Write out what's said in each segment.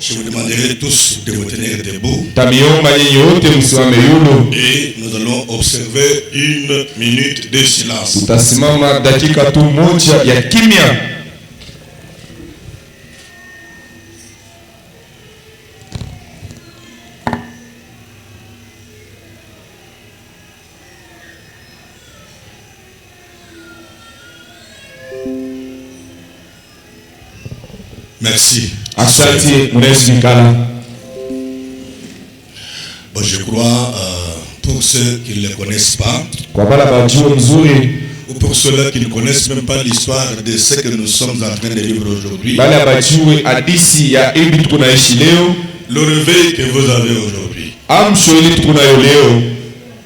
Je vous demanderai tous de vous tenir debout. Et nous allons observer 1 minute de silence. Merci. Bon, je crois, pour ceux qui ne le connaissent pas, ou pour ceux-là qui ne connaissent même pas l'histoire de ce que nous sommes en train de vivre aujourd'hui, le réveil que vous avez aujourd'hui,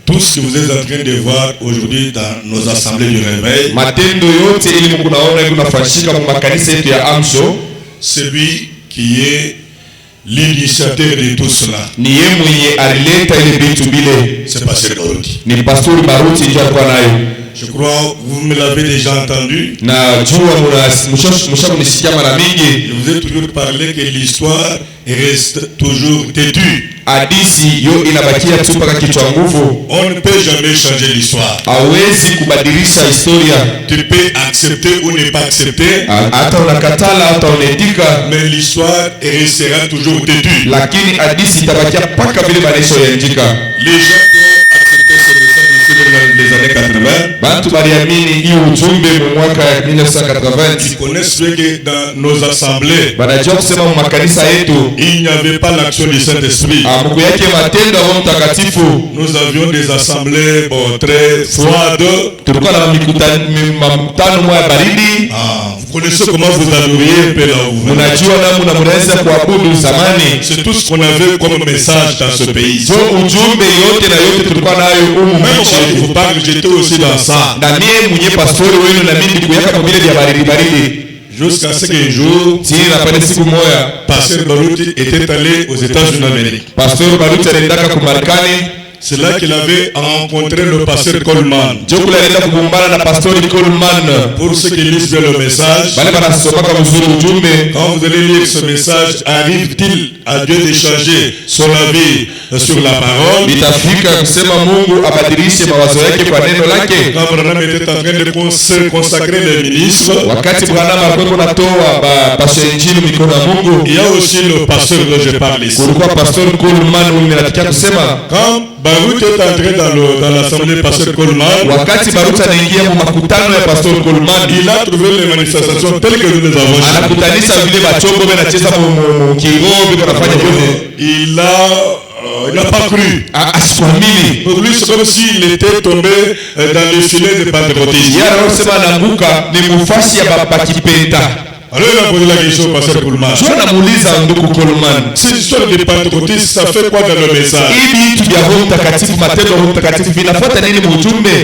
tout ce que vous êtes en train de voir aujourd'hui dans nos assemblées du réveil, celui qui est l'initiateur de tout cela, c'est Pasteur Baruti. Je crois vous me l'avez déjà entendu. Je vous ai toujours parlé que l'histoire reste toujours têtue. On ne peut jamais changer l'histoire. Tu peux accepter ou ne pas accepter, mais l'histoire restera toujours têtue. Les gens qui ont accepté ce message ici dans les années 80, ils connaissent que dans nos assemblées, il n'y avait pas l'action du Saint-Esprit. Nous avions des assemblées très froides. Vous connaissez comment vous adoriez un peu là où vous venez. C'est tout ce qu'on avait comme message dans ce pays. Même quand je vous parle, j'étais aussi dans ça. Jusqu'à ce qu'un jour, Pasteur Baruti était allé aux États-Unis d'Amérique. C'est là qu'il avait rencontré le pasteur Coleman. Pour ceux qui lisent le message, quand vous allez lire ce message, arrive-t-il à Dieu d'échanger son avis sur la parole? Quand Branham était en train de consacrer les ministres, il y a aussi le pasteur dont je parle ici. Quand Baruti est entré dans l'assemblée de Pasteur Coleman, il a trouvé les manifestations telles que nous les avons vues. Il n'a pas cru. Pour lui, c'est comme s'il était tombé dans les filets de pentecôtisme. Alors il a posé la question au pasteur Coleman. Cette histoire de pentecôtisme, ça fait quoi dans le message?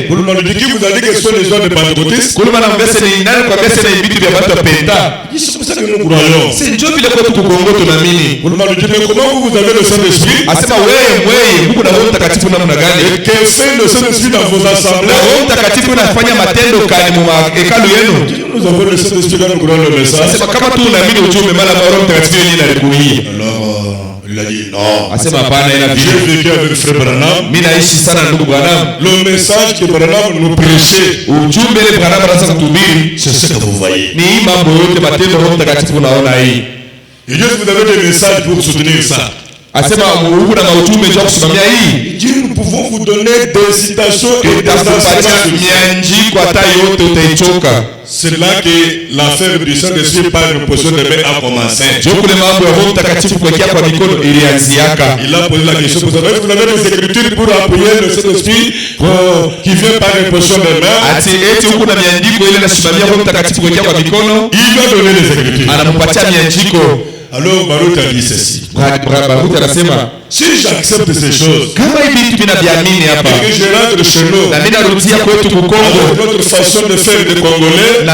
Coleman lui dit que vous avez dit que ce sont les gens de pentecôtisme. Il dit c'est pour ça que nous croyons. Coleman lui dit mais comment vous avez le Saint-Esprit? Et que fait le Saint-Esprit dans vos assemblées? Nous avons le Saint-Esprit dans le message. Alors il a dit non. J'ai vécu avec Frère Branham. Le message que Branham nous prêchait, c'est ce que vous voyez. Il dit vous avez des messages pour soutenir ça. Il dit nous pouvons vous donner des citations et des enseignements. C'est là que l'affaire du Saint-Esprit par une position de main a commencé. Il a posé la question, vous avez des écritures pour appuyer le Saint-Esprit qui vient par une position de main? Il lui a donné les écritures. Alors Baruti a dit ceci. Si j'accepte ces choses, et que je rentre chez nous avec notre façon de faire des Congolais,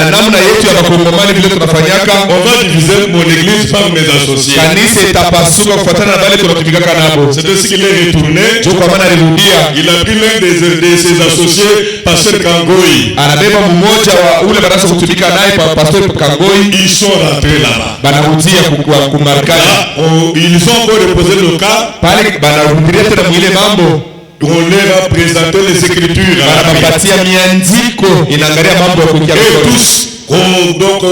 on va diviser mon église par mes associés. C'est de ce qu'il est retourné. Il a pris l'un de ses associés, Pasteur Kangoyi. Ils sont rentrés là-bas. kumarkani. Ils ont encore déposé le cas. Pale banarudilia tena mwile mambo. On leur a présenté les écritures. Banapatia miandiko inaangalia mambo ya kuingia. Et tous donc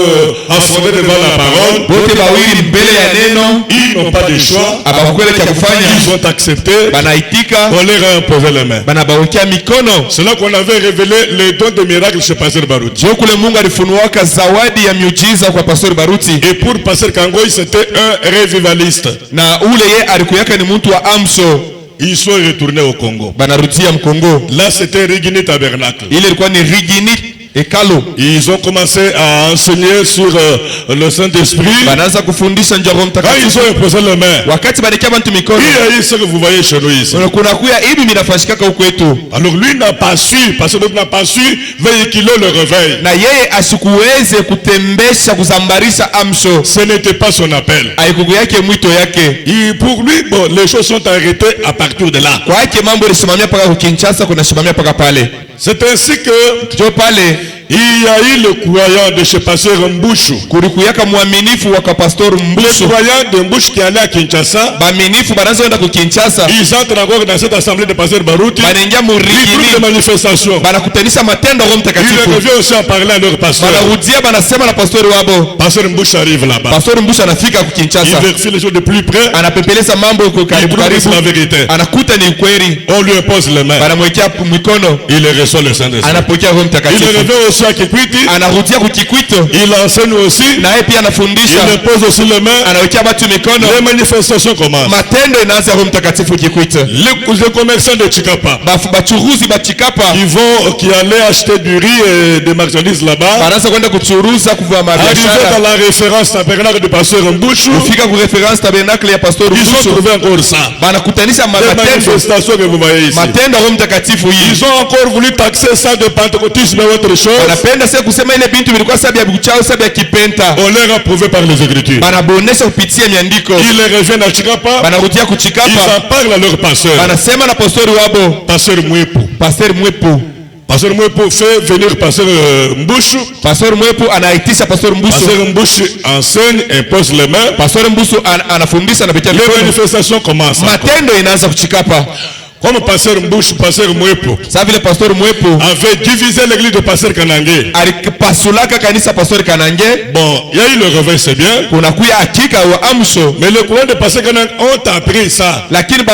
affrontés devant la parole. Bote bawili mbele ya neno. Ils n'ont pas de choix. Abakwele cha kufanya. Ils ont accepté. Banaitika. On leur a imposé les mains. Banabawekea mikono. C'est là qu'on avait révélé les dons de miracles chez Pasteur Baruti. Jo kule Mungu alifunuaka zawadi ya miujiza kwa Pastor Baruti. Et pour Pasteur Kangoi, c'était un revivaliste. Na ule ye alikuyaka ni mtu wa amsho. Ils sont retournés au Congo. Banarudia mkongo. Là, c'était Rigini Tabernacle. Ile ilikuwa ni Rigini Ekalo. Ils ont commencé à enseigner sur le Saint-Esprit. Banaanza kufundisha njoo Roho Quand ils Mtakatifu. ont imposé les mains. Wakati banikia bantu mikono. Il y a ce que vous voyez chez nous ici. Kuna kuya hivi minafashikaka huko kwetu. Alors lui n'a pas su, parce que l'autre n'a pas su véhiculer le réveil. Na yeye asikuweze kutembesha kuzambarisha amsho. Ce n'était pas son appel. Haikuku yake mwito yake. Et pour lui, bon, les choses sont arrêtées à partir de là. Kwa yake mambo yalisimamia paka Kinshasa, kuna simamia paka pale. C'est ainsi que Jo pale il y a eu le croyant de chez Pasteur Mbushu. Kurikuyaka muaminifu wa Pastor Mbushu. Le croyant de Mbushu qui allait à Kinshasa. Baaminifu banazoenda ku Kinshasa. Ils entrent encore dans cette assemblée de Pasteur Baruti. Banaingia murigini. Ils manifestations. Banakutanisha matendo Roho Mtakatifu. Ils reviennent aussi à parler à leur pasteur. Banarudia banasema na pastori wabo. Pasteur Mbushu arrive là-bas. Pastor Mbushu anafika ku Kinshasa. Il vérifie les choses de plus près. Anapepeleza mambo kwa karibu karibu. La vérité. Anakuta ni kweli. On lui impose les mains. Banamwekea mikono. Il reçoit le Saint-Esprit. Anapokea Roho Mtakatifu. Il revient aussi à Kikwiti. Anarudia ku Kikwito. Il enseigne aussi. Na yeye pia anafundisha. Il impose aussi les mains. Anawekea watu mikono. Les manifestations commencent. Matendo inaanza Roho Mtakatifu Kikwito. Les commerçants de Chikapa. Bachuruzi ba Chikapa. Qui allaient acheter du riz et des marchandises là-bas. Banaanza kwenda kuchuruza kuvua mabiashara. Arrivé dans la référence tabernacle de Pasteur Mbushu. Kufika ku référence tabernacle ya Pastor Mbushu. Ils ont trouvé encore ça. Banakutanisha matendo. Manifestations que vous voyez ici. Matendo Roho Mtakatifu hii. Ils ont encore voulu taxer ça de pentecôtisme et autre chose. Wanapenda sasa kusema ile bintu vilikuwa sababu ya buchao, sababu ya kipenta. On leur a prouvé par les écritures. Banabonesha kupitia miandiko. Ils reviennent à Chikapa. Banarudia ku Chikapa. Ils en parlent à leur pasteur. Banasema na pastori wabo. Pasteur Mwepu. Pasteur Mwepu. Pasteur Mwepu fait venir Pasteur Mbushu. Pasteur Mwepu anaitisha Pasteur Mbushu. Pasteur Mbushu enseigne, impose les mains. Pasteur Mbushu anafundisha na kupitia les manifestations commencent. Matendo inaanza kuchikapa. Comme Pasteur Mbushu, Pasteur Mwepu. Ça vile Pasteur Mwepu avait divisé l'église de Pasteur Kanange. Alipasulaka kanisa Pasteur Kanange. Bon, il y a eu le réveil, c'est bien. Kuna kuya hakika wa amsho. Mais le courant de Pasteur Kanange ont appris ça. Lakini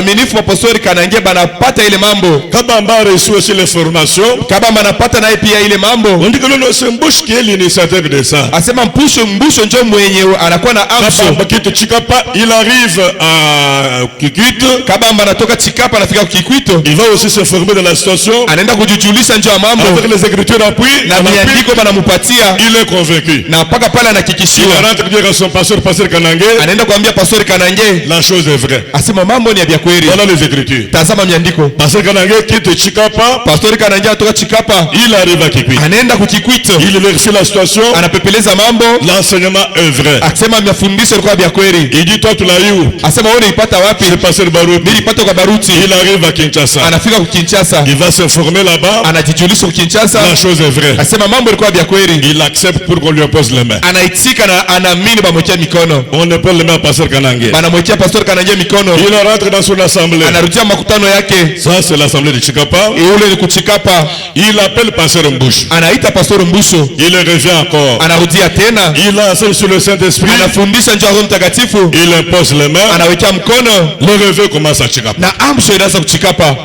minifu wa Pasteur Kanange banapata ile mambo. Kabamba a reçu aussi les formations. Kabamba anapata naye pia ile mambo. On dit que c'est Mbushu qui est l'initiateur de ça. Asema Mbushu ndio mwenye anakuwa na amsho. Kabamba quitte Chikapa, il arrive à Kikwito. Kabamba anatoka Chikapa. Il va aussi se former dans la situation. Anaenda kujijulisha nje ya mambo. Avec les écritures d'appui. Na miandiko banamupatia. Il est convaincu. Na mpaka pale anahakikishiwa. Il rentre dire à son pasteur Kanange. Anaenda kuambia Pasteur Kanange. La chose est vraie. Asema mambo ni ya kweli. Voilà les écritures. Tazama miandiko. Pasteur Kanange quitte Chikapa. Pasteur Kanange atoka Chikapa. Il arrive à Kikwito. Anaenda ku Kikwito. Il vérifie la situation. Anapepeleza mambo. L'enseignement est vrai. Akisema mafundisho yalikuwa ya kweli. Il dit toi tu l'as eu. Asema wewe unipata wapi? C'est Pasteur Baruti. Nilipata kwa Baruti. Il arrive à Kinshasa. Anafika ku Kinshasa. Il va s'informer là-bas. Anajijulisha ku Kinshasa. La chose est vraie. Asema mambo yalikuwa ya kweli. Il accepte pour qu'on lui impose les mains. Anaitika na anaamini bamwekea mikono. On impose les mains à Pasteur Kanange. Banamwekea Pasteur Kanange mikono. Il rentre dans son assemblée. Anarudia makutano yake. Ça c'est l'assemblée de Chikapa. Yule ni kuchikapa. Il appelle Pasteur Mbushu. Anaita Pasteur Mbushu. Il revient encore. Anarudia tena. Il enseigne sur le Saint-Esprit. Anafundisha njoo Roho Mtakatifu. Il impose les mains. Anawekea mkono. Le réveil commence à Chikapa. Na amsho inaanza kuchikapa.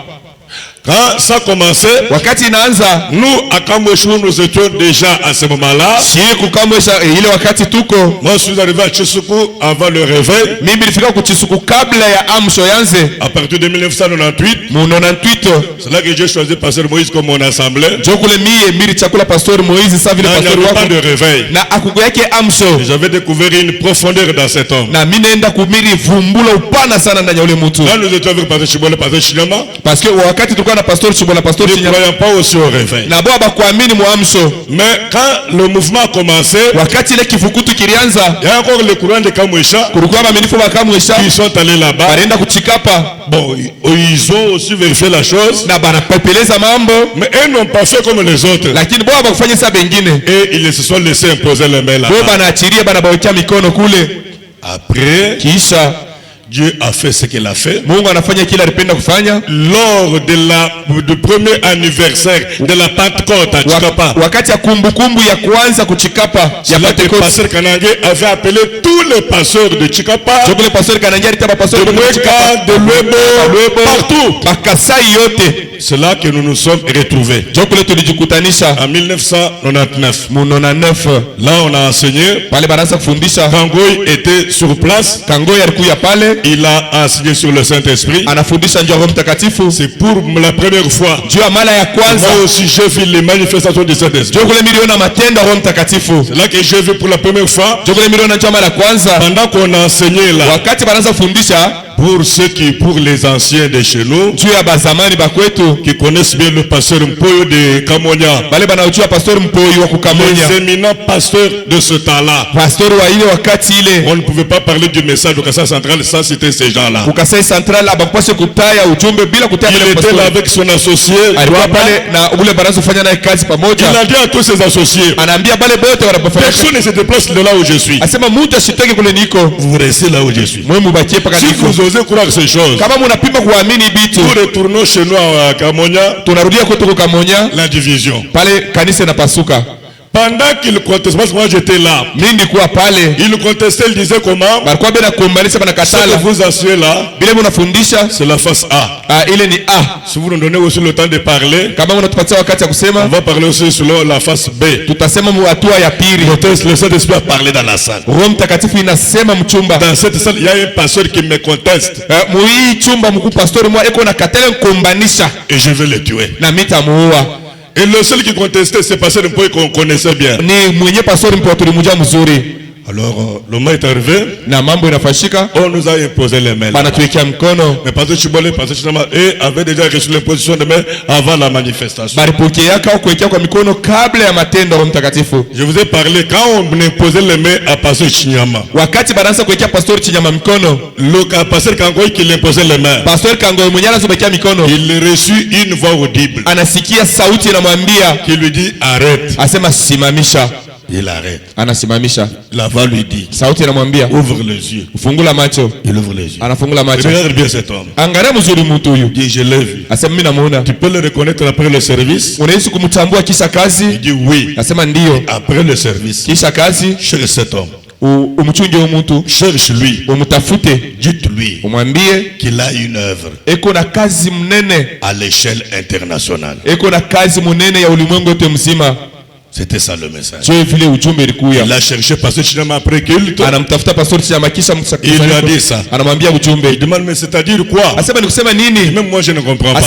Quand ça commençait, wakati inaanza, nous à Kamweshu nous étions déjà à ce moment-là. Siku Kamwesha ile wakati tuko. Moi je suis arrivé à Chisuku avant le réveil. Mimi nilifika ku Chisuku kabla ya amsho yanze. À partir de 1998. Mu 98. C'est là que j'ai choisi Pasteur Moïse comme mon assemblée. Jokule mimi chakula Pasteur Moïse ça vile Pasteur wako. Pas de réveil. Na akugo yake amsho. J'avais découvert une profondeur dans cet homme. Na mimi naenda kumiri vumbula upana sana ndani ya ule mtu. Là nous étions avec Pasteur Chibola, Pasteur Chinyama. Parce que wakati tulikuwa na Pasteur Chibola, Pasteur Chinyama. Ne croyant pas aussi au réveil. Na baba kuamini muamsho. Mais quand le mouvement a commencé, wakati ile kifukutu kilianza, il y a encore le courant de Kamwesha. Kulikuwa maminifu wa Kamwesha. Ils sont allés là-bas. Banaenda kuchikapa. Bon, ils ont aussi vérifié la chose. Na banapepeleza mambo. Mais eux n'ont pas fait comme les autres. Lakini baba bakufanya ça bengine. Et ils se sont laissés imposer les mains là. Baba banaachiria banabawekea mikono kule. Après, kisha Dieu a fait ce qu'il a fait. Mungu anafanya kile alipenda kufanya. Lors du premier anniversaire de la Pentecôte à Chikapa, wakati ya kumbukumbu ya kwanza kuchikapa ya le pasteur Kanangé avait appelé tous les pasteurs de Chikapa, le pasteur Kanangé alitaba pasteur de Mweka, de Lwebo, partout. Bakasai yote. C'est là que nous nous sommes retrouvés. En 1999. Là, on a enseigné. Kangoy était sur place. Il a enseigné sur le Saint-Esprit. C'est pour la première fois. Moi aussi, j'ai vu les manifestations du Saint-Esprit. C'est là que j'ai vu pour la première fois. Pendant qu'on a enseigné là. Pour les anciens de chez nous, qui connaissent bien le pasteur Mpoyo de Kamonia, les éminents pasteurs de ce temps-là, on ne pouvait pas parler du message du Kassai Central sans citer ces gens-là. Il était là avec son associé. Il a dit à tous ses associés, personne ne se déplace de là où je suis. Vous restez là où je suis. Si vous osez croire ces choses, nous retournons chez nous à Kamonia, la division. Pendant qu'il contestait, parce que moi j'étais là, il contestait, il disait comment? Ce que vous asseyez là, c'est la face A. Si vous nous donnez aussi le temps de parler, on va parler aussi sur la face B. Le Saint-Esprit a parlé dans la salle. Dans cette salle, il y a un pasteur qui me conteste. Et je vais le tuer. Et le seul qui contestait, c'est pasteur Mpoyo qu'on connaissait bien. Alors, le moment est arrivé. On nous a imposé les mains. Mais pasteur Chibole, pasteur Chinama, avait déjà reçu l'imposition de main avant la manifestation. Je vous ai parlé quand on imposait les mains à pasteur Chinyama. Le pasteur Kangoy qui l'imposait les mains. Il reçut une voix audible qui lui dit arrête. Il arrête. La voix lui dit ouvre les yeux. Il ouvre les yeux. Regarde bien cet homme. Il dit je l'ai vu. Tu peux le reconnaître après le service? Il dit oui. Après le service, cherche cet homme. Cherche-lui. Dites-lui qu'il a une œuvre à l'échelle internationale. C'était ça le message. Il a cherché pasteur Chinama après qu'il il lui a dit ça. Il demande mais c'est-à-dire quoi? Même moi je ne comprends pas.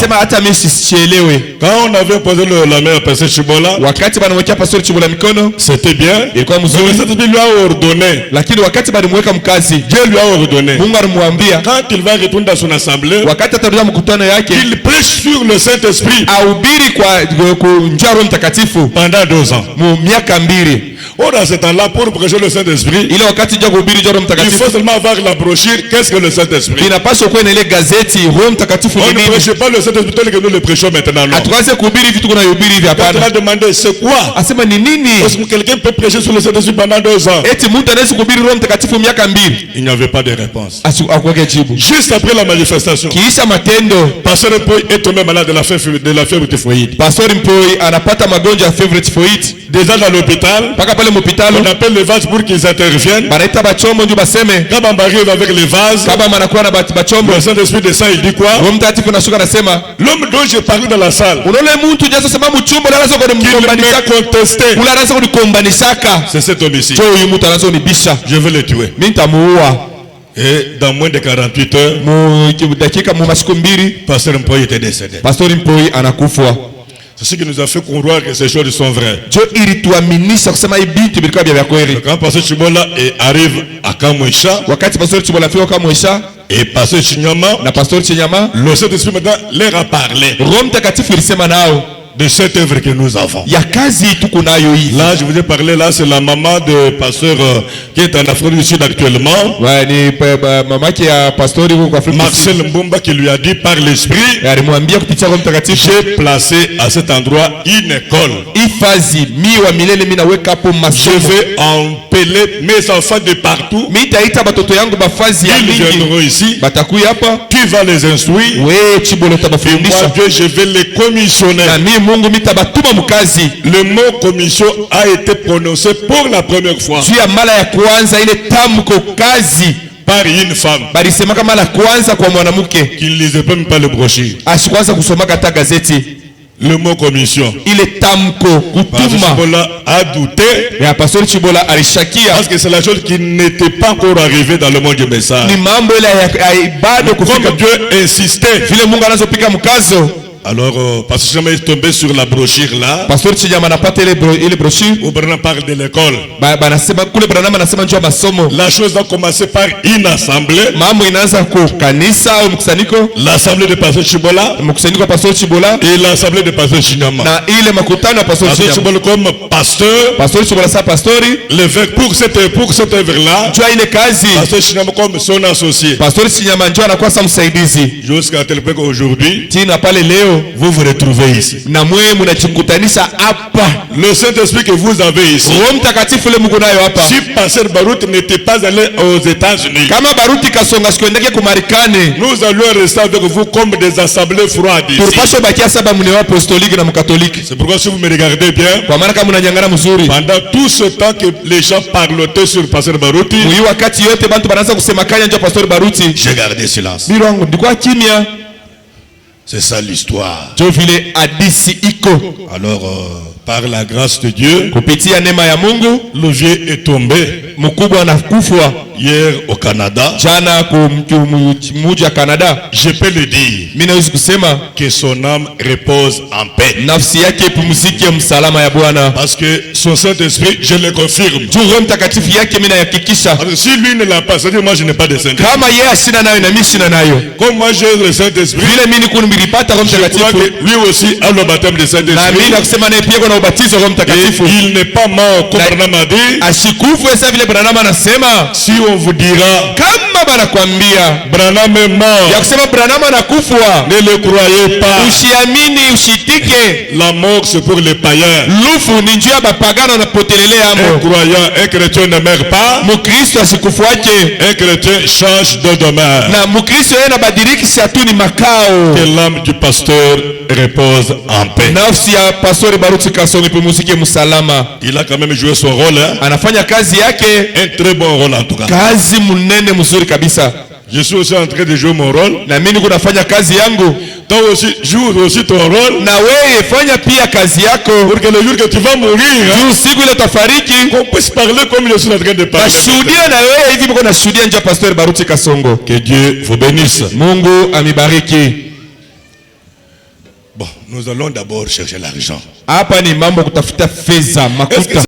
Quand on avait posé la main à pasteur Chibola, c'était bien. Mais Dieu lui a ordonné. Dieu lui a ordonné. Quand il va retourner dans son assemblée, il prêche sur le Saint-Esprit pendant 2 ans. Or, dans ce temps-là, pour prêcher le Saint-Esprit, il faut seulement avoir la brochure. Qu'est-ce que le Saint-Esprit? On ne prêche pas le Saint-Esprit tel que nous le prêchons maintenant. Quand on a demandé c'est quoi? Est-ce que quelqu'un peut prêcher sur le Saint-Esprit pendant 2 ans? Il n'y avait pas de réponse. Juste après la manifestation, pasteur Mpoyo est tombé malade de la fièvre typhoïde. Déjà dans l'hôpital, on appelle les vases pour qu'ils interviennent. Quand on arrive avec les vases, le Saint-Esprit descend, il dit quoi? L'homme dont j'ai parlé dans la salle, qui m'a contesté, c'est cet homme ici. Je vais le tuer. Et dans moins de 48 heures, pasteur Mpoyo était décédé. C'est ce qui nous a fait croire que ces choses sont vraies. Quand pasteur Chibola arrive à Kamwesha, et pasteur Chinyama, le Saint-Esprit maintenant leur a parlé de cette œuvre que nous avons. Là, je vous ai parlé, là, c'est la maman de pasteur qui est en Afrique du Sud actuellement. Marcel Mbumba qui lui a dit par l'Esprit, j'ai placé à cet endroit une école. Je vais appeler mes enfants de partout. Mitaita batoto yangu bafazi ya Ils viendront mingi. ici. Batakuya hapa. Tu vas les instruire. We chibolo Et moi, tabafundisha. Dieu, je vais les commissionner. Na mimi Mungu mitabatuma mkazi. Le mot commission a été prononcé pour la première fois Juu ya mara ya kwanza ile tamko kazi par une femme balisemaka mara ya kwanza kwa mwanamke qui ne lisait même pas le brochure. ashikwanza kusomaka hata gazeti. Le mot commission. Ile tamko Pasteur kutuma Chibola a douté ya Pastor Chibola alishakia. parce que c'est la chose qui n'était pas encore arrivée dans le monde du message. Ni mambo ile ya bado kufika. Comme Dieu insistait. Vile Mungu anazopika mkazo. Alors, Pasteur Chinyama est tombé sur la brochure là. Pastor Chinyama anapata ile brochure. Où Branham parle de l'école. Banasema kule Branham anasema njoo masomo. La chose va commencer par une assemblée. Mambo inaanza kwa kanisa au mkusanyiko. L'assemblée de Pasteur Chibola. Mkusanyiko wa Pastor Chibola. Et l'assemblée de Pasteur Chinyama. Na ile makutano ya Pastor Chinyama. Pasteur Chibola comme pasteur. Pastor Chibola sa pastori. L'évêque pour cette œuvre là. Njoo ile kazi. Pasteur Chinyama comme son associé. Pastor Chinyama njoo anakuwa sa msaidizi. Jusqu'à tel point qu'aujourd'hui, tina pale leo vous vous retrouvez ici. Na mwe mnachikutanisha hapa. Le Saint-Esprit que vous avez ici. Roho Mtakatifu le Mungu nayo hapa. Si Pasteur Baruti n'était pas allé aux États-Unis, kama Baruti kasonga sikwendeke ku Marekani, nous allions rester avec vous comme des assemblées froides ici. Turpasho bakia saba mnewa apostolique na mkatoliki. C'est pourquoi si vous me regardez bien, Kwa maana kama mnanyangana mzuri, pendant tout ce temps que les gens parlotaient sur Pasteur Baruti, mwi wakati yote bantu banaanza kusema kanya ndio Pastor Baruti, j'ai gardé silence. Biro wangu ndikuwa kimya. C'est ça l'histoire. Jo vile hadisi iko. Alors, par la grâce de Dieu, kupitia neema ya Mungu, le vieux est tombé. Mkubwa anakufwa Hier au Canada, jana kumji ya Canada. Je peux le dire, mimi naweza kusema que son âme repose en paix. Nafsi yake ipumzike msalama ya Bwana. Parce que son Saint-Esprit, je le confirme. Roho Mtakatifu yake mimi nayakikisha. Si lui ne l'a pas, c'est-à-dire moi je n'ai pas de Saint-Esprit. Kama yeye asina nayo na mimi sina nayo. Comme moi j'ai le Saint-Esprit, vile mimi niko nilipata Roho Mtakatifu, lui aussi a le baptême de Saint-Esprit. Na mimi nakusema naye pia kuna ubatizo Roho Mtakatifu. Il n'est pas mort comme Branham a dit. Ashikufu esa vile Branham anasema. Si on vous dira, kama banakwambia Branham est mort, ya kusema Branham anakufwa, ne le croyez pas. Usiamini, ushitike. La mort c'est pour les païens. Lufu ni njia bapagana na potelelea amo. Un croyant, un chrétien ne meurt pas. Mukristo asikufu wake. Un chrétien change de demeure. Na Mukristo yeye anabadilika tu ni makao. Que l'âme du pasteur repose en paix. Nafsi ya Pastor Baruti Kasongo ipumzike msalama. Il a quand même joué son rôle, hein? Anafanya kazi yake, un très bon rôle en tout cas. Kazi munene mzuri kabisa. Je suis aussi en train de jouer mon rôle. Na mimi niko nafanya kazi yangu. Toi aussi, joue aussi ton rôle. Na wewe fanya pia kazi yako. Pour que le jour que tu vas mourir, siku ile utafariki, qu'on puisse parler comme je suis en train de parler. Nashuhudia na wewe hivi mko nashuhudia nje Pastor Baruti Kasongo. Que Dieu vous bénisse. Mungu amibariki. Bon, nous allons d'abord chercher l'argent. Hapa ni mambo kutafuta fedha, makuta.